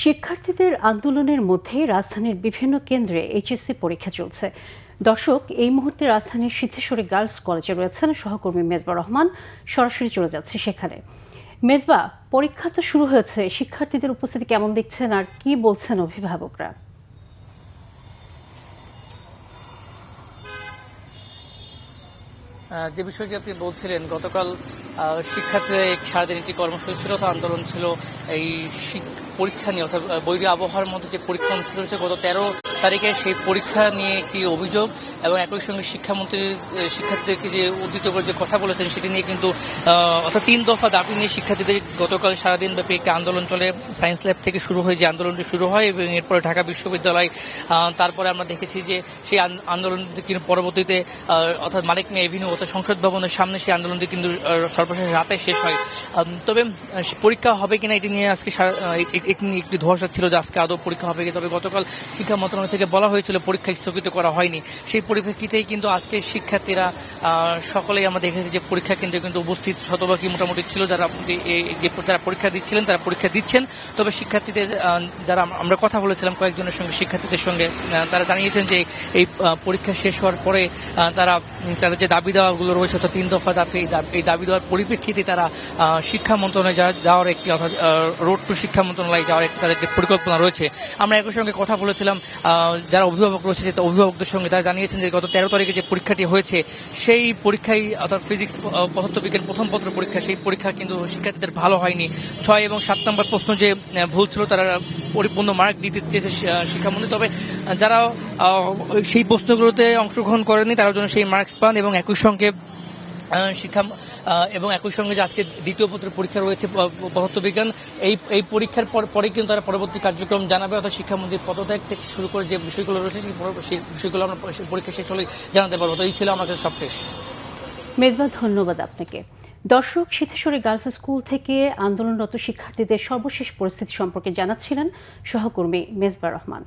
শিক্ষার্থীদের আন্দোলনের মধ্যে রাজধানীর বিভিন্ন কেন্দ্রে এইচএসসি পরীক্ষা চলছে। দর্শক, এই মুহূর্তে রাজধানীর সিদ্ধেশ্বরী গার্লস কলেজে রয়েছেন সহকর্মী মেজবা রহমান। সরাসরি চলে যাচ্ছে সেখানে। মেজবা, পরীক্ষা তো শুরু হয়েছে, শিক্ষার্থীদের উপস্থিতি কেমন দেখছেন আর কি বলছেন অভিভাবকরা? যে বিষয়টি আপনি বলছিলেন, গতকাল শিক্ষার্থীদের সারাদিন একটি কর্মসূচিরত আন্দোলন ছিল এই পরীক্ষা নিয়ে, অর্থাৎ বৈরী আবহাওয়ার মধ্যে যে পরীক্ষা অনুষ্ঠিত হয়েছে গত 13 তারিখে, সেই পরীক্ষা নিয়ে একটি অভিযোগ এবং একই সঙ্গে শিক্ষামন্ত্রী শিক্ষার্থীদেরকে যে উদ্ধৃত করে যে কথা বলেছেন সেটি নিয়ে কিন্তু অর্থাৎ 3 দফা দাবি নিয়ে শিক্ষার্থীদের গতকাল সারাদিন ব্যাপী একটি আন্দোলন চলে। সায়েন্স ল্যাব থেকে শুরু হয়ে যে আন্দোলনটি শুরু হয় এবং এরপরে ঢাকা বিশ্ববিদ্যালয়, তারপরে আমরা দেখেছি যে সেই আন্দোলনটি কিন্তু পরবর্তীতে অর্থাৎ মালিক মিয়া এভিনিউ অর্থাৎ সংসদ ভবনের সামনে সেই আন্দোলনটি কিন্তু সর্বশেষ রাতে শেষ হয়। তবে পরীক্ষা হবে কিনা এটি নিয়ে আজকে একটি ধোঁয়াশা ছিল যে আজকে আদৌ পরীক্ষা হবে কি। তবে গতকাল শিক্ষা মন্ত্রণালয় থেকে বলা হয়েছিল পরীক্ষা স্থগিত করা হয়নি। সেই পরিপ্রেক্ষিতেই কিন্তু আজকে শিক্ষার্থীরা সকলেই আমরা দেখেছি যে পরীক্ষা কেন্দ্রে কিন্তু উপস্থিত শতভাগই মোটামুটি ছিল। যারা পরীক্ষা দিচ্ছিলেন তারা পরীক্ষা দিচ্ছেন। তবে শিক্ষার্থীদের যারা আমরা কথা বলেছিলাম কয়েকজনের সঙ্গে, শিক্ষার্থীদের সঙ্গে, তারা জানিয়েছেন যে এই পরীক্ষা শেষ হওয়ার পরে তাদের যে দাবি দেওয়াগুলো রয়েছে, অর্থাৎ 3 দফা দাবি, এই দাবি দেওয়ার পরিপ্রেক্ষিতে তারা শিক্ষা মন্ত্রণালয়ে যাওয়ার একটি, অর্থাৎ রোড টু শিক্ষা মন্ত্রণালয়ে যাওয়ার একটি তাদের পরিকল্পনা রয়েছে। আমরা একই সঙ্গে কথা বলেছিলাম যারা অভিভাবক রয়েছে, অভিভাবকদের সঙ্গে তারা জানিয়েছেন যে গত 13 তারিখে যে পরীক্ষাটি হয়েছে সেই পরীক্ষায়, অর্থাৎ ফিজিক্স পদার্থবিজ্ঞান প্রথম পত্র পরীক্ষা, সেই পরীক্ষা কিন্তু শিক্ষার্থীদের ভালো হয়নি। 6 এবং 7 নম্বর প্রশ্ন যে ভুল ছিল তারা পরিপূর্ণ মার্ক দিতে চেয়েছে শিক্ষামন্ত্রী। তবে যারা সেই প্রশ্নগুলোতে অংশগ্রহণ করেনি তারা যেন সেই মার্কস পান এবং একই সঙ্গে যে আজকে দ্বিতীয় পত্রের পরীক্ষা রয়েছে পদার্থবিজ্ঞান, এই পরীক্ষার পরে কিন্তু তারা পরবর্তী কার্যক্রম জানাবে, অর্থাৎ শিক্ষামন্ত্রীর পদত্যাগ থেকে শুরু করে যে বিষয়গুলো রয়েছে সেই বিষয়গুলো আমরা পরীক্ষা শেষ হলে জানাতে পারবো। তো এই ছিল আমার কাছে সবশেষ। মেজবা, ধন্যবাদ আপনাকে। দর্শক, সিদ্ধেশ্বরী গার্লস স্কুল থেকে আন্দোলনরত শিক্ষার্থীদের সর্বশেষ পরিস্থিতি সম্পর্কে জানাচ্ছিলেন সহকর্মী মেজবা রহমান।